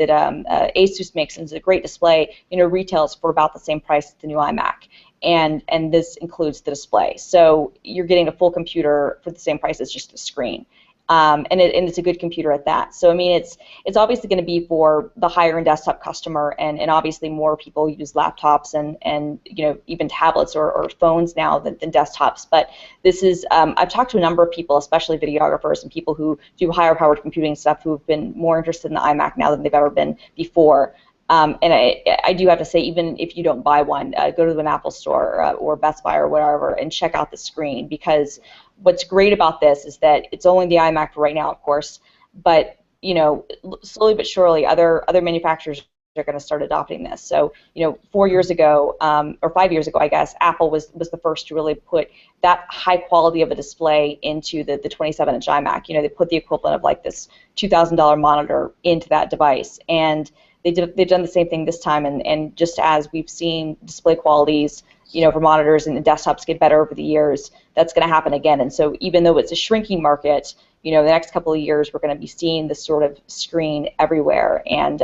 Asus makes, and it's a great display, you know, retails for about the same price as the new iMac, and this includes the display. So you're getting a full computer for the same price as just the screen. And it's a good computer at that. So I mean, it's obviously going to be for the higher end desktop customer, and obviously more people use laptops and you know, even tablets or phones now than desktops. But this is I've talked to a number of people, especially videographers and people who do higher powered computing stuff, who have been more interested in the iMac now than they've ever been before. And I do have to say, even if you don't buy one, go to an Apple store or Best Buy or whatever and check out the screen, because what's great about this is that it's only the iMac for right now, of course, but you know, slowly but surely other manufacturers are going to start adopting this. So, you know, 4 years ago, or 5 years ago, I guess, Apple was the first to really put that high quality of a display into the 27-inch iMac. You know, they put the equivalent of like this $2,000 monitor into that device, and they've done the same thing this time, and just as we've seen display qualities, you know, for monitors and desktops get better over the years, that's going to happen again. And so even though it's a shrinking market, you know, the next couple of years we're going to be seeing this sort of screen everywhere, and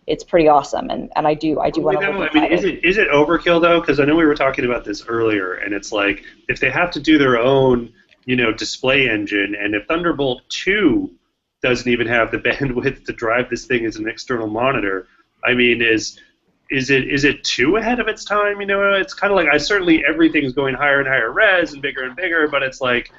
it's pretty awesome. And I do want to look I mean, is it overkill though? Because I know we were talking about this earlier, and it's like if they have to do their own, you know, display engine, and if Thunderbolt 2 doesn't even have the bandwidth to drive this thing as an external monitor, I mean, is it too ahead of its time? You know, it's kind of like certainly everything's going higher and higher res and bigger, but it's like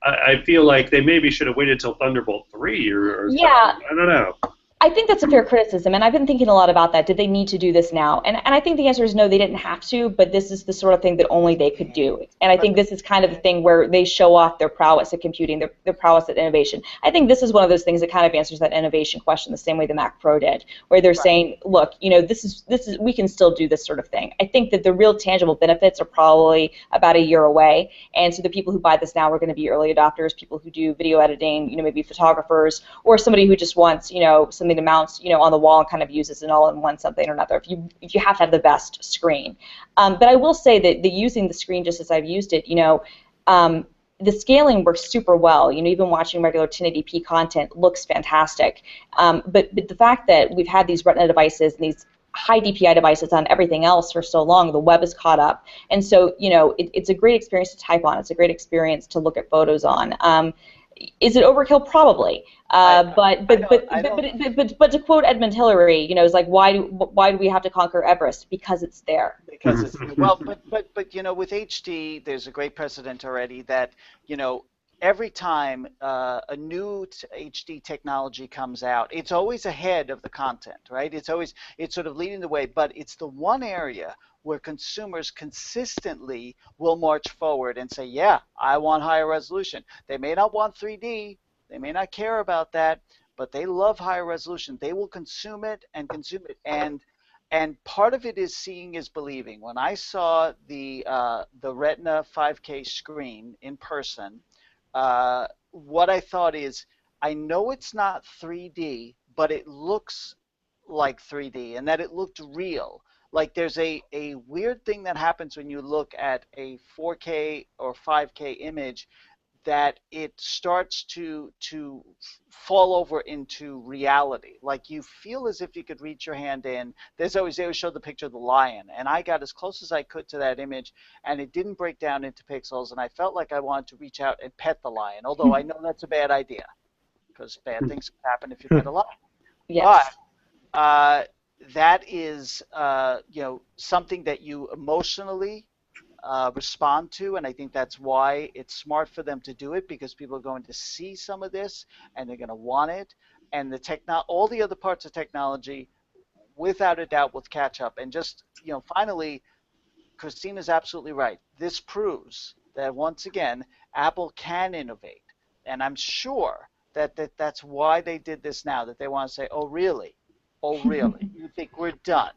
I feel like they maybe should have waited till Thunderbolt 3 or yeah. something. I don't know. I think that's a fair criticism, and I've been thinking a lot about that. Did they need to do this now? And I think the answer is no, they didn't have to, but this is the sort of thing that only they could do. And I think this is kind of the thing where they show off their prowess at computing, their prowess at innovation. I think this is one of those things that kind of answers that innovation question the same way the Mac Pro did, where they're saying, look, you know, this is we can still do this sort of thing. I think that the real tangible benefits are probably about a year away, and so the people who buy this now are going to be early adopters, people who do video editing, you know, maybe photographers, or somebody who just wants, you know, something to mount, you know, on the wall and kind of uses an all-in-one something or another, if you have to have the best screen. But I will say that using the screen just as I've used it, you know, the scaling works super well. You know, even watching regular 1080p content looks fantastic. But the fact that we've had these Retina devices and these high DPI devices on everything else for so long, the web is caught up. And so, you know, it's a great experience to type on. It's a great experience to look at photos on. Is it overkill? Probably. But to quote Edmund Hillary, you know, it's like, why do we have to conquer Everest? Because it's there. Because it's well, but you know, with HD, there's a great precedent already that, you know, every time a new HD technology comes out, it's always ahead of the content, right? It's sort of leading the way, but it's the one area where consumers consistently will march forward and say, yeah, I want higher resolution. They may not want 3D, they may not care about that, but they love higher resolution. They will consume it and consume it. And And part of it is seeing is believing. When I saw the Retina 5K screen in person, what I thought is, I know it's not 3D, but it looks like 3D, and that it looked real. Like there's a weird thing that happens when you look at a 4K or 5K image, that it starts to fall over into reality. Like you feel as if you could reach your hand in. They always show the picture of the lion, and I got as close as I could to that image, and it didn't break down into pixels, and I felt like I wanted to reach out and pet the lion, although I know that's a bad idea, because bad things can happen if you pet a lion. Yes. But that is something that you emotionally respond to, and I think that's why it's smart for them to do it, because people are going to see some of this and they're going to want it, and all the other parts of technology, without a doubt, will catch up. And just finally, Christina's absolutely right. This proves that once again, Apple can innovate, and I'm sure that's why they did this now. That they want to say, oh really, you think we're done?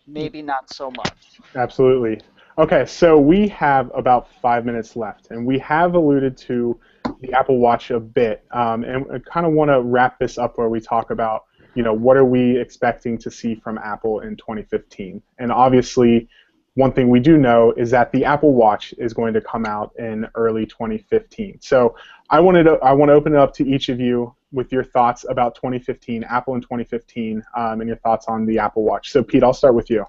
Maybe not so much. Absolutely. Okay, so we have about 5 minutes left, and we have alluded to the Apple Watch a bit, and I kind of want to wrap this up where we talk about, what are we expecting to see from Apple in 2015? And obviously, one thing we do know is that the Apple Watch is going to come out in early 2015. So I want to open it up to each of you with your thoughts about 2015, Apple in 2015, and your thoughts on the Apple Watch. So Pete, I'll start with you.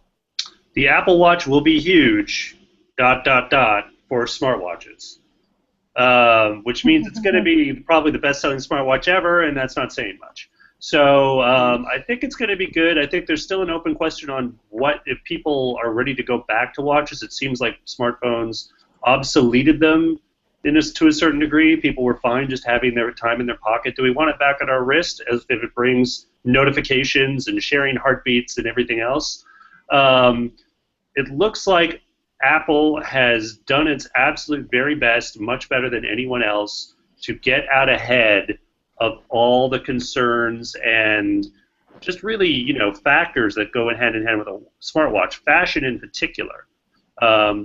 The Apple Watch will be huge, ... for smartwatches, which means it's going to be probably the best-selling smartwatch ever, and that's not saying much. So I think it's going to be good. I think there's still an open question on what if people are ready to go back to watches. It seems like smartphones obsoleted them to a certain degree. People were fine just having their time in their pocket. Do we want it back at our wrist as if it brings notifications and sharing heartbeats and everything else? It looks like Apple has done its absolute very best, much better than anyone else, to get out ahead of all the concerns and just really, factors that go hand in hand with a smartwatch, fashion in particular.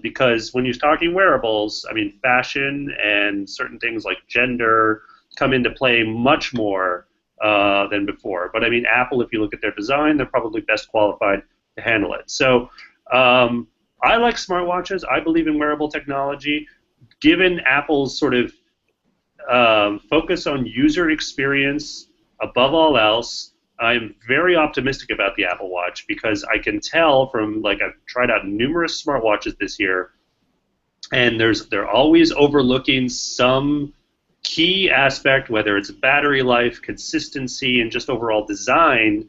Because when you're talking wearables, I mean, fashion and certain things like gender come into play much more than before. But I mean, Apple, if you look at their design, they're probably best qualified to handle it. So I like smartwatches. I believe in wearable technology. Given Apple's sort of focus on user experience above all else, I'm very optimistic about the Apple Watch, because I can tell from, I've tried out numerous smartwatches this year, and they're always overlooking some key aspect, whether it's battery life, consistency, and just overall design.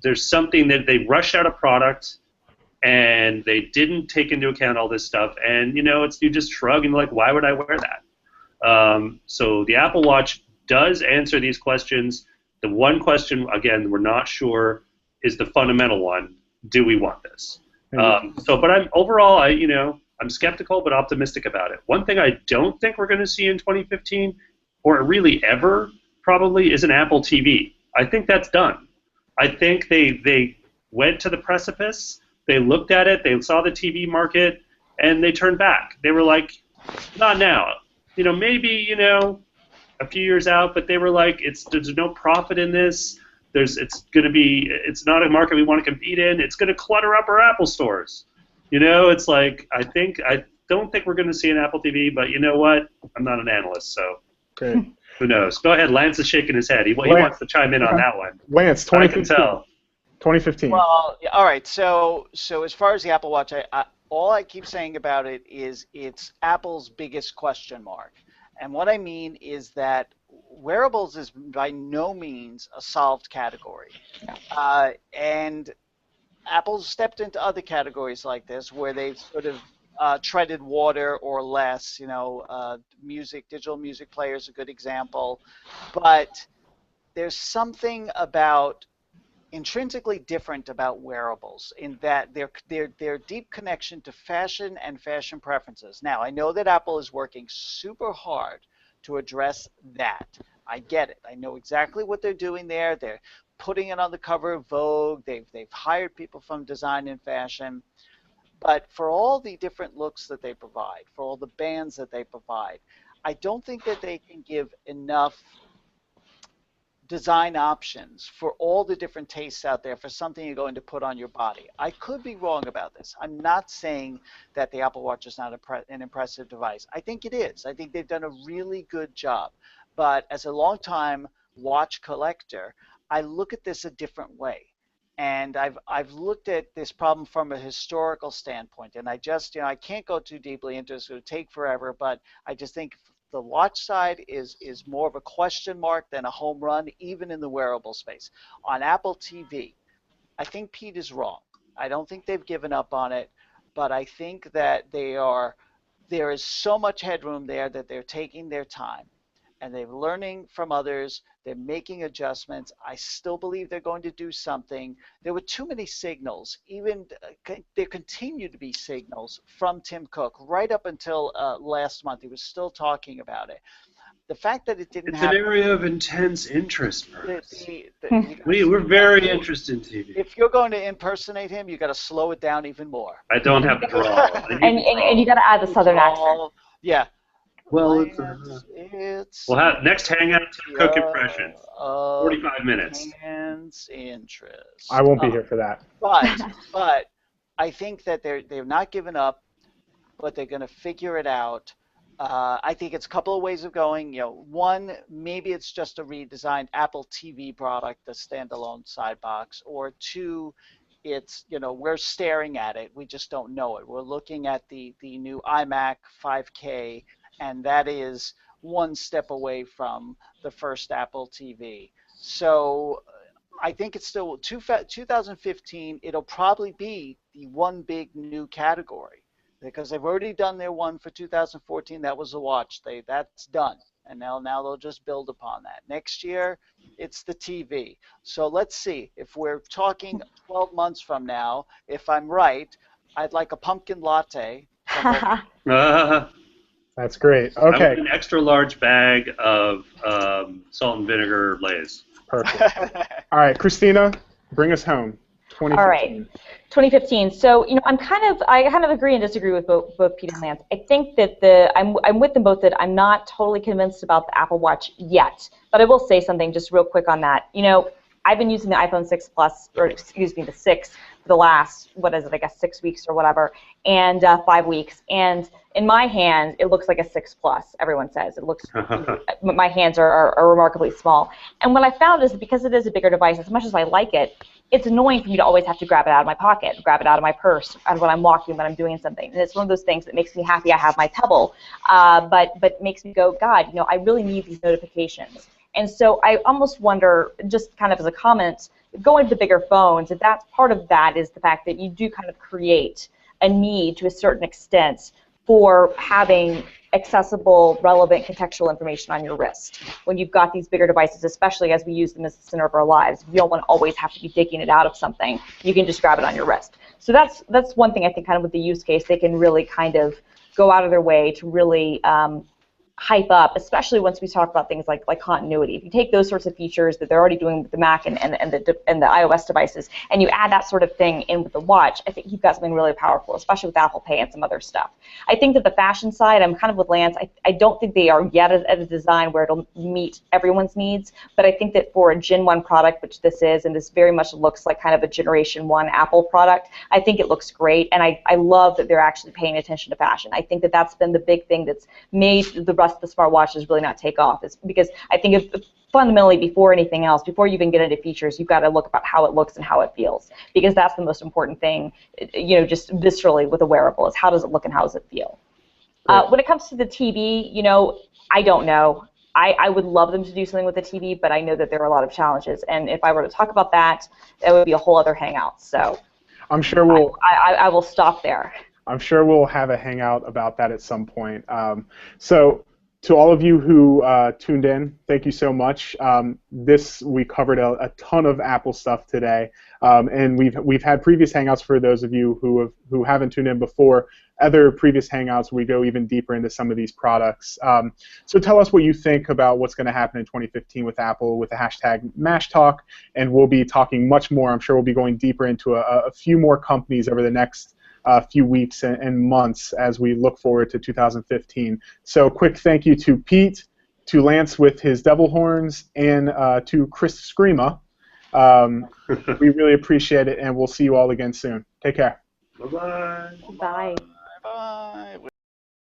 There's something that they rushed out a product and they didn't take into account all this stuff, and you just shrug and why would I wear that? So the Apple Watch does answer these questions. The one question, again, we're not sure, is the fundamental one: do we want this? But I'm skeptical but optimistic about it. One thing I don't think we're going to see in 2015, or really ever, probably, is an Apple TV. I think that's done. I think they went to the precipice, they looked at it, they saw the TV market, and they turned back. They were like, not now. Maybe, a few years out, but they were like, there's no profit in this. It's not a market we want to compete in. It's going to clutter up our Apple stores. It's like, I don't think we're going to see an Apple TV, but you know what? I'm not an analyst, so Great. Who knows? Go ahead. Lance is shaking his head. He wants to chime in on that one. Lance, 2015. Well, all right. So as far as the Apple Watch, all I keep saying about it is it's Apple's biggest question mark. And what I mean is that wearables is by no means a solved category. And Apple's stepped into other categories like this where they've sort of treaded water or less. Digital music player is a good example. But there's something about intrinsically different about wearables in that their deep connection to fashion and fashion preferences. Now, I know that Apple is working super hard to address that. I get it. I know exactly what they're doing there. They're putting it on the cover of Vogue. They've hired people from design and fashion. But for all the different looks that they provide, for all the bands that they provide, I don't think that they can give enough design options for all the different tastes out there for something you're going to put on your body. I could be wrong about this. I'm not saying that the Apple Watch is not an impressive device. I think it is. I think they've done a really good job. But as a longtime watch collector, I look at this a different way. And I've looked at this problem from a historical standpoint, and I just, I can't go too deeply into this, it would take forever, but I just think the watch side is more of a question mark than a home run, even in the wearable space. On Apple TV, I think Pete is wrong. I don't think they've given up on it, but I think that there is so much headroom there that they're taking their time. And they're learning from others. They're making adjustments. I still believe they're going to do something. There were too many signals. Even there continue to be signals from Tim Cook right up until last month. He was still talking about it. The fact that it didn't happen. It's an area of intense interest for us. We're very interested in TV. If you're going to impersonate him, you got to slow it down even more. I don't have drawl. And you got to add the southern accent. Yeah. Well, we'll have next hangout Tim Cook impressions. 45 minutes. Interest. I won't be here for that. But I think that they're not giving up, but they're going to figure it out. I think it's a couple of ways of going. One, maybe it's just a redesigned Apple TV product, a standalone side box, or two, it's, we're staring at it. We just don't know it. We're looking at the new iMac 5K, and that is one step away from the first Apple TV. So I think it's still 2015. It'll probably be the one big new category because they've already done their one for 2014. That was the watch. That's done. And now they'll just build upon that. Next year, it's the TV. So let's see. If we're talking 12 months from now, if I'm right, I'd like a pumpkin latte. That's great. Okay. I want an extra large bag of salt and vinegar Lay's. Perfect. All right, Christina, bring us home. 2015. All right, 2015. So I kind of agree and disagree with both Pete and Lance. I think that I'm with them both that I'm not totally convinced about the Apple Watch yet, but I will say something just real quick on that. I've been using the iPhone 6 Plus, or excuse me, the 6 for the last, 6 weeks or whatever, and 5 weeks. And in my hand, it looks like a 6 Plus, everyone says. It looks, my hands are remarkably small. And what I found is that because it is a bigger device, as much as I like it, it's annoying for me to always have to grab it out of my pocket, grab it out of my purse, when I'm walking, when I'm doing something. And it's one of those things that makes me happy I have my Pebble, but makes me go, God, I really need these notifications. And so I almost wonder, just kind of as a comment, going to the bigger phones, if that's part of that is the fact that you do kind of create a need to a certain extent for having accessible, relevant, contextual information on your wrist. When you've got these bigger devices, especially as we use them as the center of our lives, you don't want to always have to be digging it out of something. You can just grab it on your wrist. So that's one thing I think kind of with the use case, they can really kind of go out of their way to really hype up, especially once we talk about things like continuity. If you take those sorts of features that they're already doing with the Mac and the iOS devices, and you add that sort of thing in with the watch, I think you've got something really powerful, especially with Apple Pay and some other stuff. I think that the fashion side, I'm kind of with Lance. I don't think they are yet at a design where it'll meet everyone's needs, but I think that for a Gen 1 product, which this is, and this very much looks like kind of a Generation 1 Apple product, I think it looks great, and I love that they're actually paying attention to fashion. I think that that's been the big thing that's made the rest of the smartwatches really not take off, is because I think if fundamentally before anything else, before you even get into features, you've got to look about how it looks and how it feels, because that's the most important thing, just viscerally with a wearable, is how does it look and how does it feel. When it comes to the TV, I don't know. I would love them to do something with the TV, but I know that there are a lot of challenges, and if I were to talk about that, that would be a whole other hangout. So I'm sure I will stop there. I'm sure we'll have a hangout about that at some point. So To all of you who tuned in, thank you so much. We covered a ton of Apple stuff today, and we've had previous Hangouts for those of you who haven't tuned in before. Other previous Hangouts, we go even deeper into some of these products. So tell us what you think about what's going to happen in 2015 with Apple with the hashtag MashTalk, and we'll be talking much more. I'm sure we'll be going deeper into a few more companies over the next few weeks and months as we look forward to 2015. So quick thank you to Pete, to Lance with his devil horns, and to Chris Screama. We really appreciate it, and we'll see you all again soon. Take care. Bye-bye. Bye. Bye.